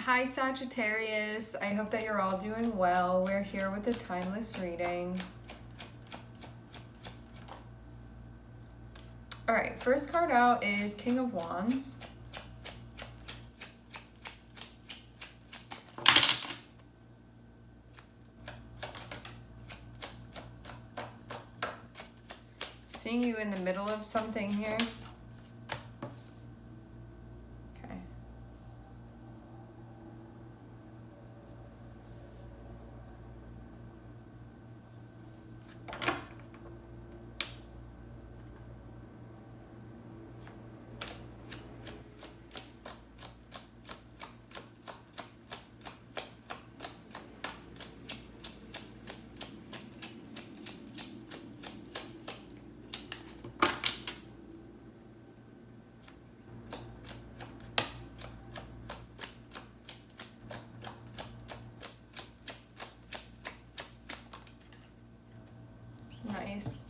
Hi Sagittarius, I hope that you're all doing well. We're here with a timeless reading. All right, first card out is King of Wands. Seeing you in the middle of something here. Okay. Nice.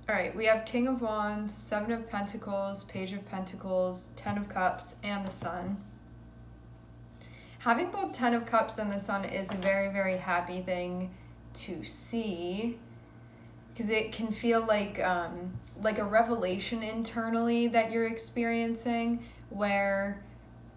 All right, we have King of Wands, Seven of Pentacles, Page of Pentacles, Ten of Cups, and the Sun. Having both Ten of Cups and the Sun is a very, very happy thing to see, because it can feel like a revelation internally that you're experiencing, where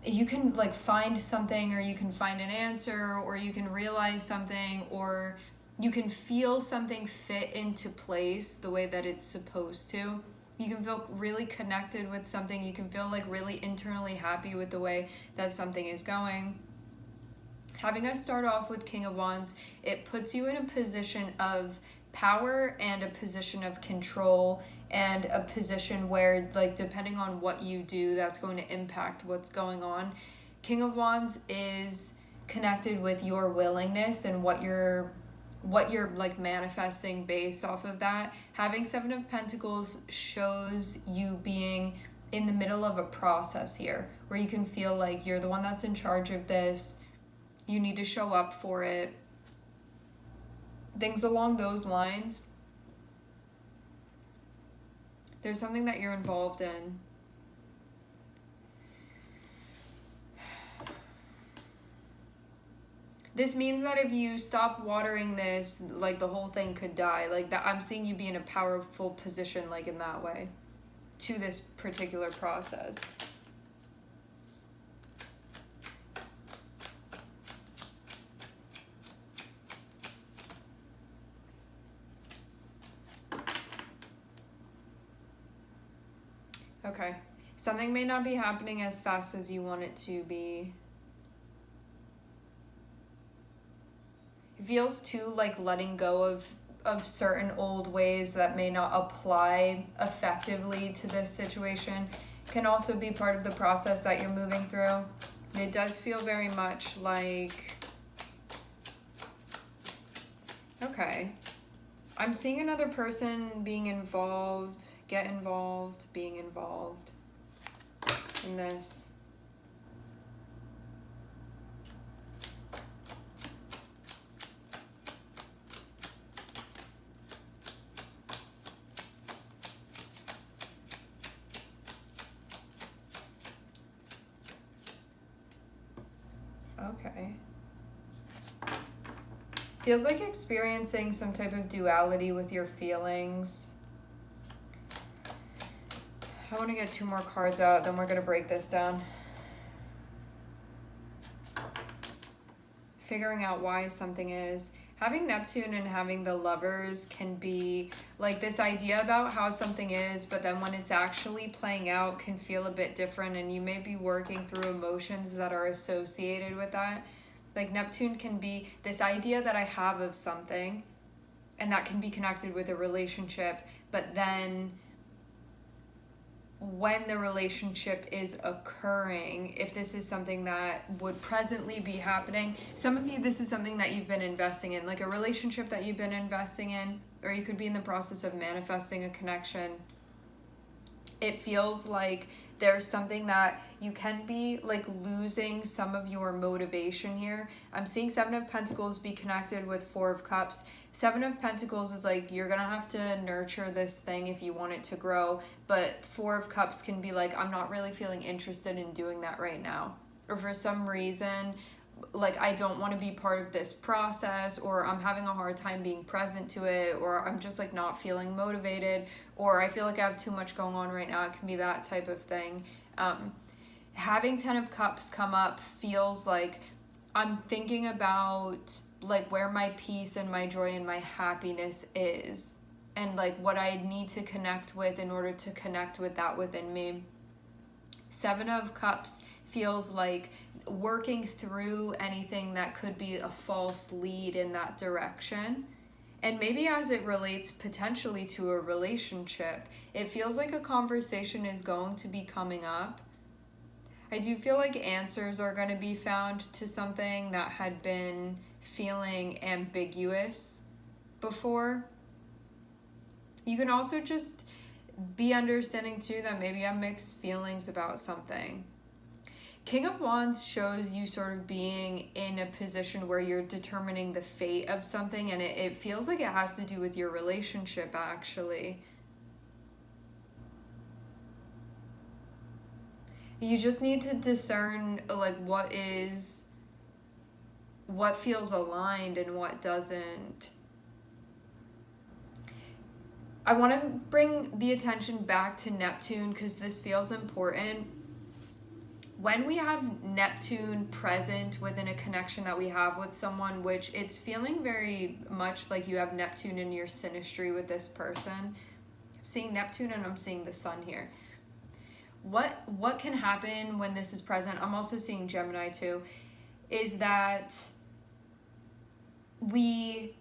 you can like find something, or you can find an answer, or you can realize something, or you can feel something fit into place the way that it's supposed to. You can feel really connected with something. You can feel like really internally happy with the way that something is going. Having us start off with King of Wands, it puts you in a position of power and a position of control, and a position where, like, depending on what you do, that's going to impact what's going on. King of Wands is connected with your willingness and what you're like manifesting based off of that. Having Seven of Pentacles shows you being in the middle of a process here, where you can feel like you're the one that's in charge of this. You need to show up for it. Things along those lines. There's something that you're involved in. This means that if you stop watering this, like, the whole thing could die. Like, that, I'm seeing you be in a powerful position, like, in that way, to this particular process. Okay. Something may not be happening as fast as you want it to be. It feels too like letting go of certain old ways that may not apply effectively to this situation can also be part of the process that you're moving through. And it does feel very much like, okay, I'm seeing another person being involved, being involved in this. Okay. Feels like experiencing some type of duality with your feelings. I want to get two more cards out, then we're going to break this down. Figuring out why something is. Having Neptune and having the Lovers can be like this idea about how something is, but then when it's actually playing out can feel a bit different, and you may be working through emotions that are associated with that. Like, Neptune can be this idea that I have of something, and that can be connected with a relationship, but then when the relationship is occurring, if this is something that would presently be happening, some of you, this is something that you've been investing in, like a relationship that you've been investing in, or you could be in the process of manifesting a connection. It feels like there's something that you can be like losing some of your motivation here. I'm seeing Seven of Pentacles be connected with Four of Cups. Seven of Pentacles is like, you're gonna have to nurture this thing if you want it to grow, but Four of Cups can be like, I'm not really feeling interested in doing that right now. Or for some reason, like I don't want to be part of this process, or I'm having a hard time being present to it, or I'm just like not feeling motivated, or I feel like I have too much going on right now. It can be that type of thing. Having 10 of Cups come up feels like I'm thinking about like where my peace and my joy and my happiness is, and like what I need to connect with in order to connect with that within me. 7 of Cups feels like working through anything that could be a false lead in that direction. And maybe as it relates potentially to a relationship, it feels like a conversation is going to be coming up. I do feel like answers are going to be found to something that had been feeling ambiguous before. You can also just be understanding too that maybe I have mixed feelings about something. King of Wands shows you sort of being in a position where you're determining the fate of something, and it feels like it has to do with your relationship, actually. You just need to discern like what feels aligned and what doesn't. I want to bring the attention back to Neptune because this feels important. When we have Neptune present within a connection that we have with someone, which it's feeling very much like you have Neptune in your synastry with this person. I'm seeing Neptune and I'm seeing the sun here. What can happen when this is present, I'm also seeing Gemini too, is that we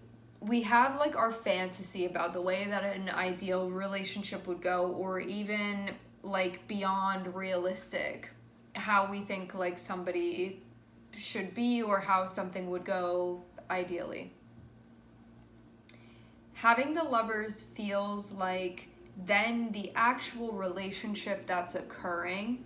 have like our fantasy about the way that an ideal relationship would go, or even like beyond realistic, how we think like somebody should be or how something would go ideally. Having the Lovers feels like then the actual relationship that's occurring.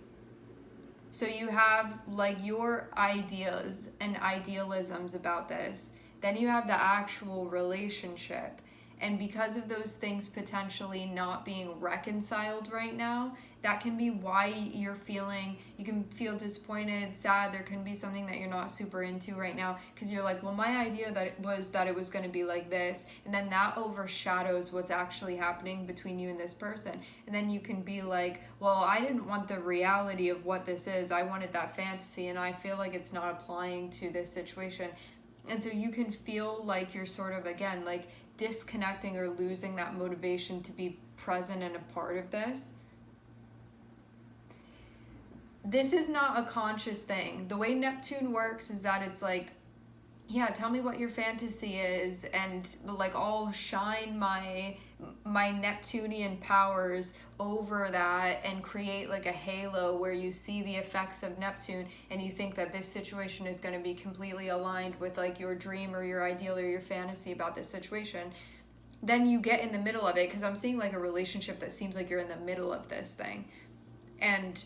So you have like your ideas and idealisms about this. Then you have the actual relationship. And because of those things potentially not being reconciled right now, that can be why you can feel disappointed, sad. There can be something that you're not super into right now because you're like, well, my idea that it was going to be like this. And then that overshadows what's actually happening between you and this person. And then you can be like, well, I didn't want the reality of what this is. I wanted that fantasy, and I feel like it's not applying to this situation. And so you can feel like you're sort of, again, like disconnecting or losing that motivation to be present and a part of this. This is not a conscious thing. The way Neptune works is that it's like, yeah, tell me what your fantasy is, and like I'll shine my Neptunian powers over that and create like a halo where you see the effects of Neptune and you think that this situation is going to be completely aligned with like your dream or your ideal or your fantasy about this situation. Then you get in the middle of it, because I'm seeing like a relationship that seems like you're in the middle of this thing, and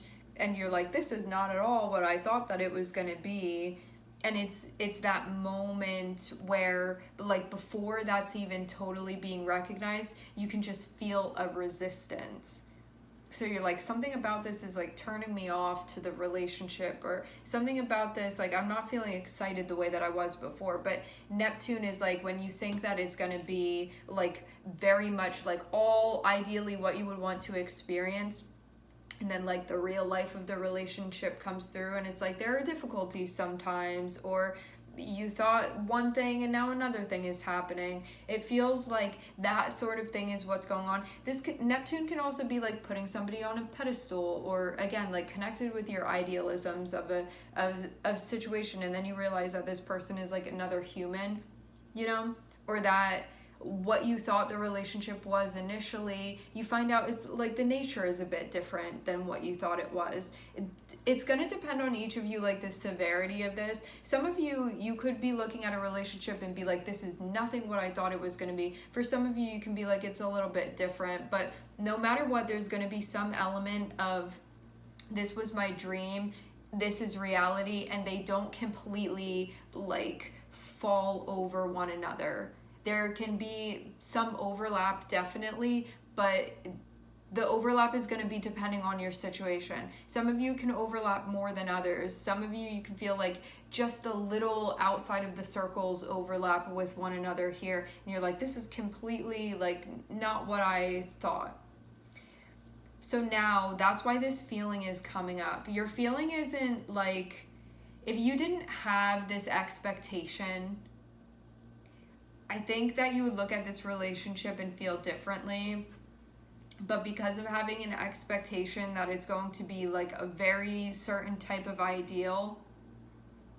you're like, this is not at all what I thought that it was going to be. And it's that moment where like before that's even totally being recognized, you can just feel a resistance. So you're like, something about this is like turning me off to the relationship, or something about this, like I'm not feeling excited the way that I was before. But Neptune is like when you think that it's going to be like very much like all ideally what you would want to experience. And then like the real life of the relationship comes through, and it's like there are difficulties sometimes, or you thought one thing and now another thing is happening. It feels like that sort of thing is what's going on. Neptune can also be like putting somebody on a pedestal, or again like connected with your idealisms of a situation, and then you realize that this person is like another human, or that what you thought the relationship was initially, you find out it's like the nature is a bit different than what you thought it was. It's going to depend on each of you, like the severity of this. Some of you could be looking at a relationship and be like, this is nothing what I thought it was going to be. For some of you can be like, it's a little bit different. But no matter what, there's going to be some element of this was my dream, this is reality, and they don't completely like fall over one another. There can be some overlap, definitely, but The overlap is going to be depending on your situation. Some of you can overlap more than others. Some of you can feel like just a little outside of the circles overlap with one another here. And you're like, this is completely like not what I thought. So now that's why this feeling is coming up. Your feeling isn't like, if you didn't have this expectation, I think that you would look at this relationship and feel differently. But because of having an expectation that it's going to be like a very certain type of ideal,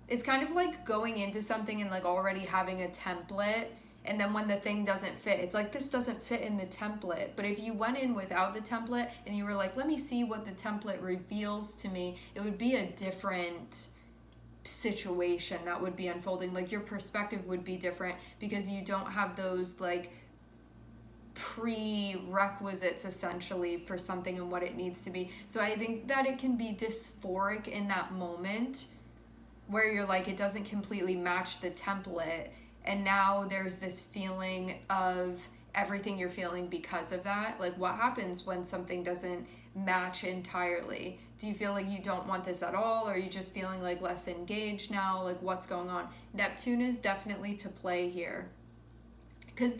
it's kind of like going into something and like already having a template, and then when the thing doesn't fit, it's like, this doesn't fit in the template. But if you went in without the template and you were like, let me see what the template reveals to me, it would be a different situation that would be unfolding. Like your perspective would be different because you don't have those like prerequisites essentially for something and what it needs to be. So I think that it can be dysphoric in that moment where you're like, it doesn't completely match the template, and now there's this feeling of everything you're feeling because of that. Like, what happens when something doesn't match entirely? Do you feel like you don't want this at all, or are you just feeling like less engaged now? Like, what's going on? Neptune is definitely to play here, because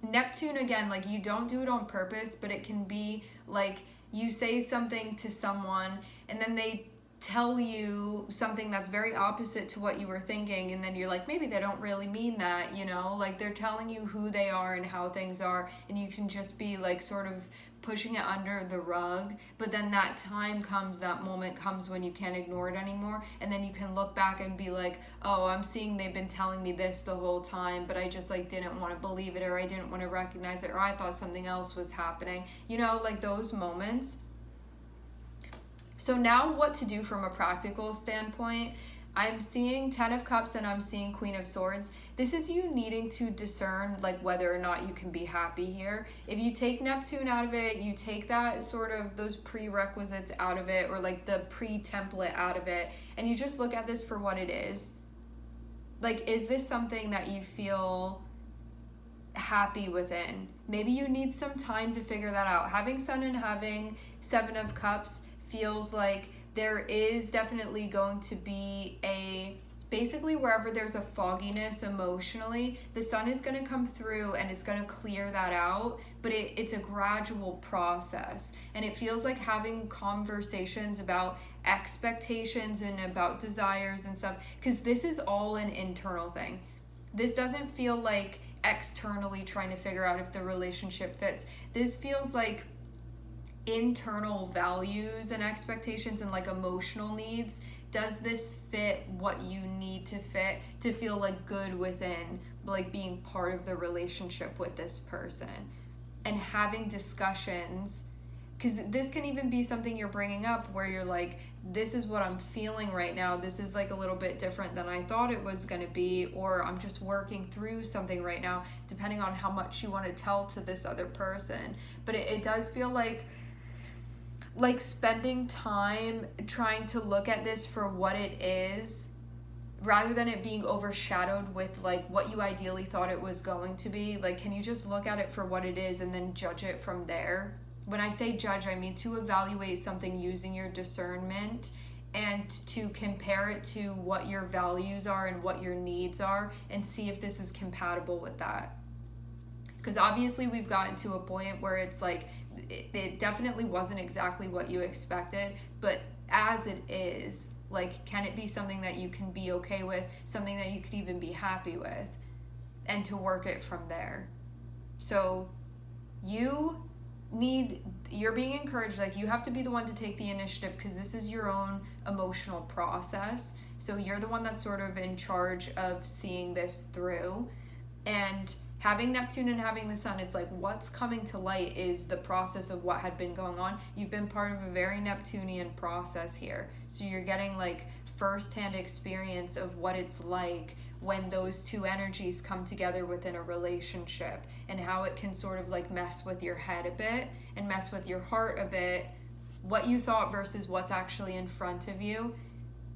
Neptune, again, like, you don't do it on purpose, but it can be like you say something to someone and then they tell you something that's very opposite to what you were thinking, and then you're like, maybe they don't really mean that, you know, like they're telling you who they are and how things are, and you can just be like sort of pushing it under the rug. But then that time comes, that moment comes when you can't ignore it anymore, and then you can look back and be like, oh, I'm seeing they've been telling me this the whole time, but I just like didn't want to believe it, or I didn't want to recognize it, or I thought something else was happening, you know, like those moments. So now what to do from a practical standpoint. I'm seeing 10 of Cups and I'm seeing Queen of Swords. This is you needing to discern like whether or not you can be happy here. If you take Neptune out of it, you take that sort of those prerequisites out of it, or like the pre-template out of it, and you just look at this for what it is. Like, is this something that you feel happy within? Maybe you need some time to figure that out. Having Sun and having 7 of Cups feels like there is definitely going to be basically wherever there's a fogginess emotionally, the Sun is going to come through and it's going to clear that out, but it's a gradual process. And it feels like having conversations about expectations and about desires and stuff, because this is all an internal thing. This doesn't feel like externally trying to figure out if the relationship fits. This feels like internal values and expectations and like emotional needs. Does this fit what you need to fit to feel like good within like being part of the relationship with this person? And having discussions, because this can even be something you're bringing up where you're like, this is what I'm feeling right now, this is like a little bit different than I thought it was going to be, or I'm just working through something right now, depending on how much you want to tell to this other person. But it does feel like spending time trying to look at this for what it is, rather than it being overshadowed with like what you ideally thought it was going to be. Like, can you just look at it for what it is and then judge it from there? When I say judge, I mean to evaluate something using your discernment and to compare it to what your values are and what your needs are, and see if this is compatible with that. Because obviously we've gotten to a point where it's like, it definitely wasn't exactly what you expected, but as it is, like, can it be something that you can be okay with, something that you could even be happy with, and to work it from there. So you're being encouraged, like, you have to be the one to take the initiative, because this is your own emotional process. So you're the one that's sort of in charge of seeing this through. And having Neptune and having the Sun, it's like what's coming to light is the process of what had been going on. You've been part of a very Neptunian process here. So you're getting like firsthand experience of what it's like when those two energies come together within a relationship, and how it can sort of like mess with your head a bit and mess with your heart a bit, what you thought versus what's actually in front of you.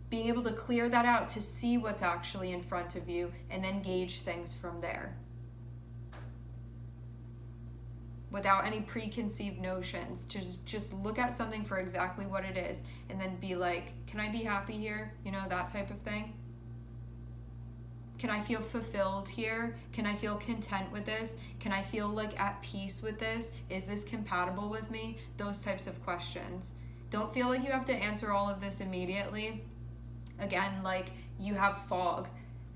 Being able to clear that out to see what's actually in front of you and then gauge things from there. without any preconceived notions. Just look at something for exactly what it is, and then be like, can I be happy here? You know, that type of thing. Can I feel fulfilled here? Can I feel content with this? Can I feel like at peace with this? Is this compatible with me? Those types of questions. Don't feel like you have to answer all of this immediately. Again, like you have fog.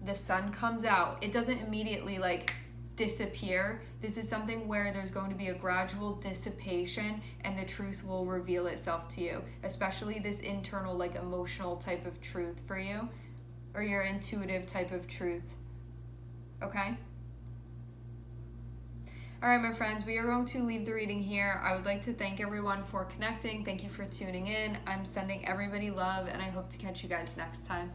The sun comes out. It doesn't immediately like disappear. This is something where there's going to be a gradual dissipation and the truth will reveal itself to you, especially this internal like emotional type of truth for you, or your intuitive type of truth. Okay? All right, my friends, we are going to leave the reading here. I would like to thank everyone for connecting. Thank you for tuning in. I'm sending everybody love, and I hope to catch you guys next time.